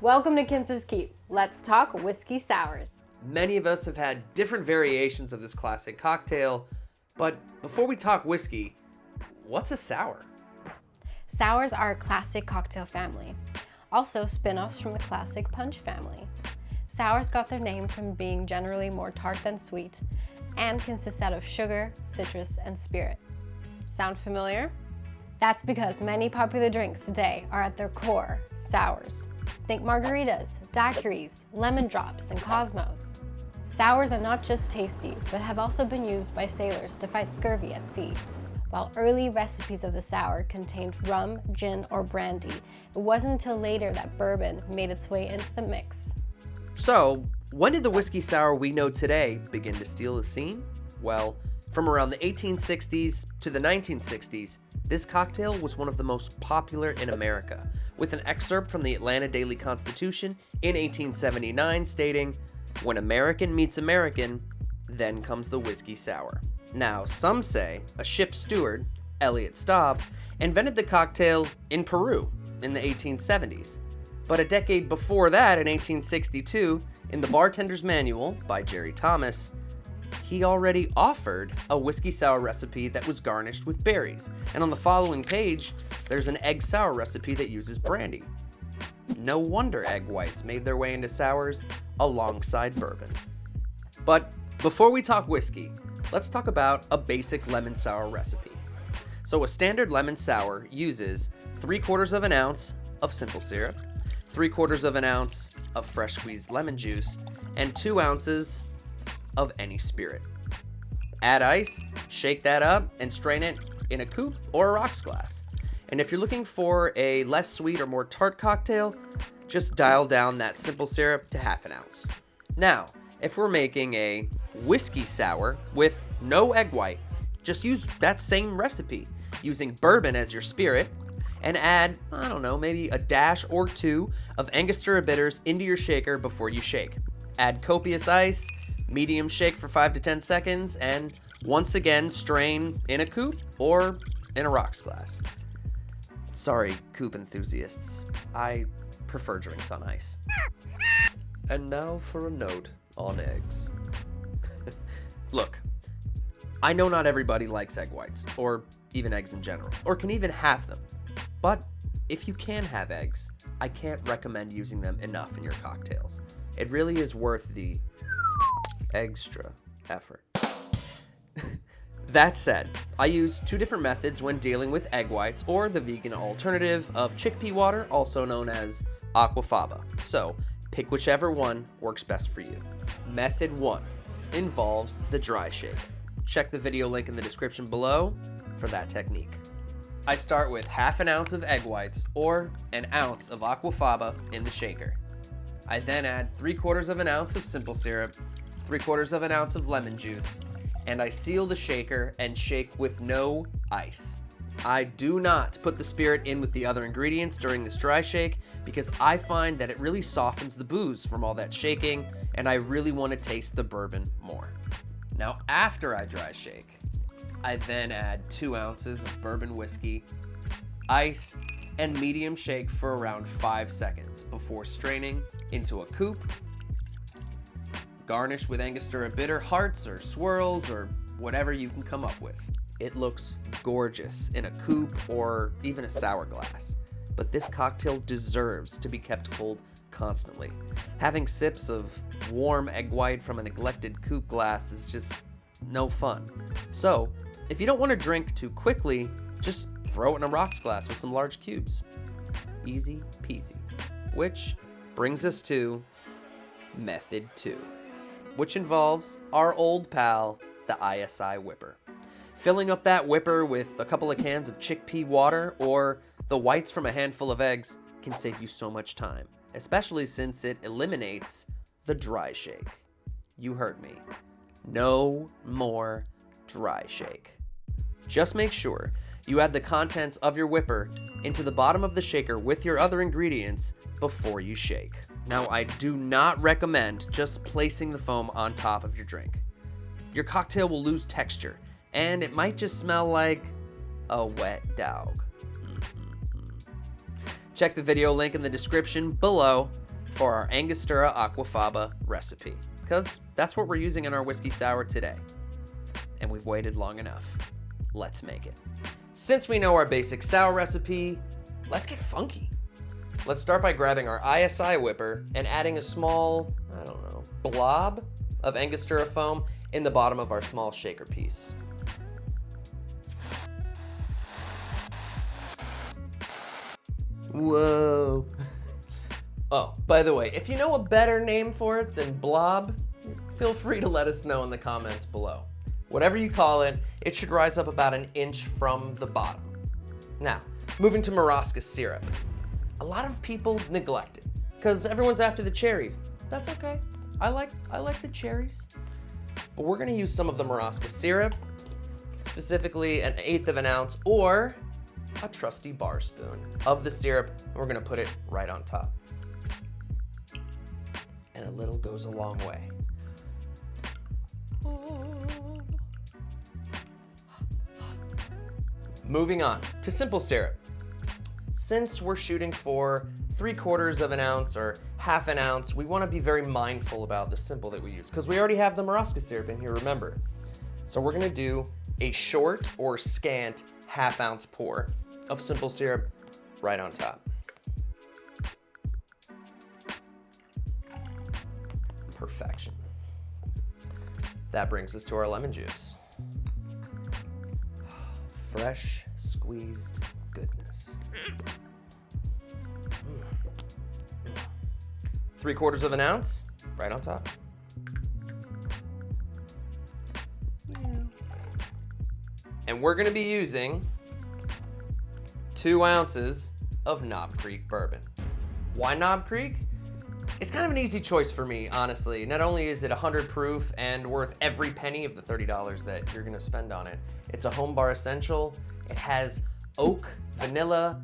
Welcome to kinser'skeep. Let's talk whiskey sours. Many of us have had different variations of this classic cocktail, but before we talk whiskey, what's a sour? Sours are a classic cocktail family, also spin-offs from the classic punch family. Sours got their name from being generally more tart than sweet and consist out of sugar, citrus, and spirit. Sound familiar? That's because many popular drinks today are at their core sours. Think margaritas, daiquiris, lemon drops, and Cosmos. Sours are not just tasty, but have also been used by sailors to fight scurvy at sea. While early recipes of the sour contained rum, gin, or brandy, it wasn't until later that bourbon made its way into the mix. So, when did the whiskey sour we know today begin to steal the scene? Well, from around the 1860s to the 1960s, this cocktail was one of the most popular in America, with an excerpt from the Atlanta Daily Constitution in 1879 stating, "When American meets American, then comes the whiskey sour." Now, some say a ship's steward, Elliot Staub, invented the cocktail in Peru in the 1870s. But a decade before that, in 1862, in the Bartender's Manual by Jerry Thomas, he already offered a whiskey sour recipe that was garnished with berries. And on the following page, there's an egg sour recipe that uses brandy. No wonder egg whites made their way into sours alongside bourbon. But before we talk whiskey, let's talk about a basic lemon sour recipe. So a standard lemon sour uses 3/4 of an ounce of simple syrup, 3/4 of an ounce of fresh squeezed lemon juice, and 2 ounces of any spirit. Add ice, shake that up, and strain it in a coupe or a rocks glass. And if you're looking for a less sweet or more tart cocktail, just dial down that simple syrup to 1/2 ounce. Now, if we're making a whiskey sour with no egg white, just use that same recipe, using bourbon as your spirit, and add, maybe a dash or 2 of Angostura bitters into your shaker before you shake. Add copious ice, medium shake for 5 to 10 seconds, and once again strain in a coupe or in a rocks glass. Sorry, coupe enthusiasts, I prefer drinks on ice. And now for a note on eggs. Look, I know not everybody likes egg whites, or even eggs in general, or can even have them. But if you can have eggs, I can't recommend using them enough in your cocktails. It really is worth the extra effort. That said, I use 2 different methods when dealing with egg whites, or the vegan alternative of chickpea water, also known as Aquafaba. So, pick whichever one works best for you. Method 1 involves the dry shake. Check the video link in the description below for that technique. I start with 1/2 ounce of egg whites or an ounce of Aquafaba in the shaker. I then add 3/4 of an ounce of simple syrup, 3/4 of an ounce of lemon juice, and I seal the shaker and shake with no ice. I do not put the spirit in with the other ingredients during this dry shake because I find that it really softens the booze from all that shaking, and I really want to taste the bourbon more. Now, after I dry shake, I then add 2 ounces of bourbon whiskey, ice, and medium shake for around 5 seconds before straining into a coupe. Garnish with Angostura bitter hearts or swirls or whatever you can come up with. It looks gorgeous in a coupe or even a sour glass, but this cocktail deserves to be kept cold constantly. Having sips of warm egg white from a neglected coupe glass is just no fun. So, if you don't want to drink too quickly, just throw it in a rocks glass with some large cubes. Easy peasy. Which brings us to method 2, which involves our old pal, the ISI Whipper. Filling up that whipper with a couple of cans of chickpea water or the whites from a handful of eggs can save you so much time, especially since it eliminates the dry shake. You heard me. No more dry shake. Just make sure you add the contents of your whipper into the bottom of the shaker with your other ingredients before you shake. Now, I do not recommend just placing the foam on top of your drink. Your cocktail will lose texture, and it might just smell like a wet dog. Check the video link in the description below for our Angostura Aquafaba recipe, because that's what we're using in our whiskey sour today. And we've waited long enough. Let's make it. Since we know our basic sour recipe, let's get funky. Let's start by grabbing our ISI Whipper and adding a small, blob of Angostura foam in the bottom of our small shaker piece. Whoa. Oh, by the way, if you know a better name for it than blob, feel free to let us know in the comments below. Whatever you call it, it should rise up about an inch from the bottom. Now, moving to marasca syrup. A lot of people neglect it because everyone's after the cherries. That's okay. I like the cherries. But we're gonna use some of the marasca syrup, specifically 1/8 of an ounce or a trusty bar spoon of the syrup, and we're gonna put it right on top. And a little goes a long way. Moving on to simple syrup. Since we're shooting for 3/4 of an ounce or 1/2 an ounce, we want to be very mindful about the simple that we use because we already have the marasca syrup in here, remember. So we're gonna do a short or scant 1/2 ounce pour of simple syrup right on top. Perfection. That brings us to our lemon juice. Fresh, squeezed goodness. 3/4 of an ounce, right on top. And we're gonna be using 2 ounces of Knob Creek bourbon. Why Knob Creek? It's kind of an easy choice for me, honestly. Not only is it 100 proof and worth every penny of the $30 that you're gonna spend on it, it's a home bar essential. It has oak, vanilla,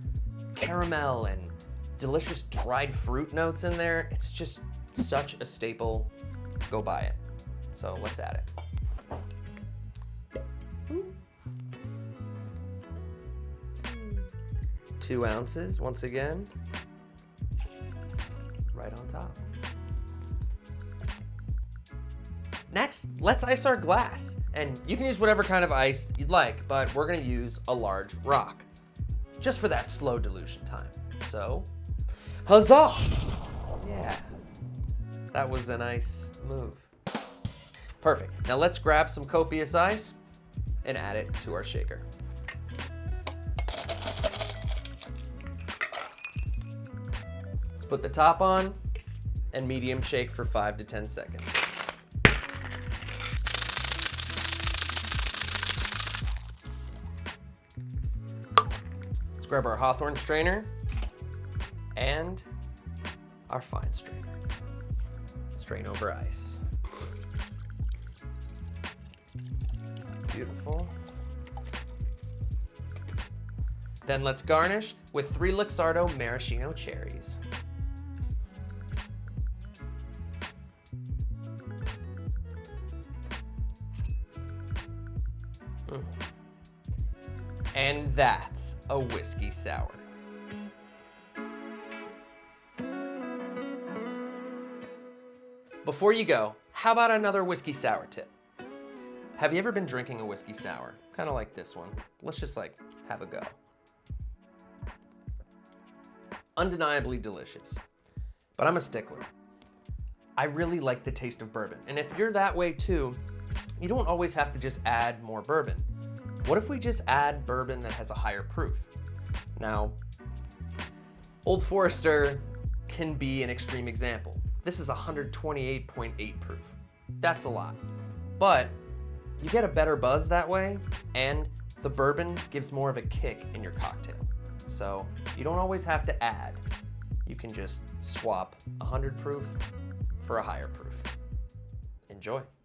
caramel, and delicious dried fruit notes in there. It's just such a staple. Go buy it. So let's add it. 2 ounces, once again, right on top. Next, let's ice our glass. And you can use whatever kind of ice you'd like, but we're gonna use a large rock, just for that slow dilution time. So, huzzah! Yeah, that was a nice move. Perfect. Now let's grab some copious ice and add it to our shaker. Let's put the top on and medium shake for 5 to 10 seconds. Let's grab our Hawthorne strainer and our fine strainer. Strain over ice. Beautiful. Then let's garnish with 3 Luxardo maraschino cherries. And that's a whiskey sour. Before you go, how about another whiskey sour tip? Have you ever been drinking a whiskey sour? Kind of like this one. Let's just have a go. Undeniably delicious, but I'm a stickler. I really like the taste of bourbon. And if you're that way too, you don't always have to just add more bourbon. What if we just add bourbon that has a higher proof? Now, Old Forester can be an extreme example. This is 128.8 proof. That's a lot, but you get a better buzz that way, and the bourbon gives more of a kick in your cocktail. So you don't always have to add. You can just swap 100 proof for a higher proof. Enjoy.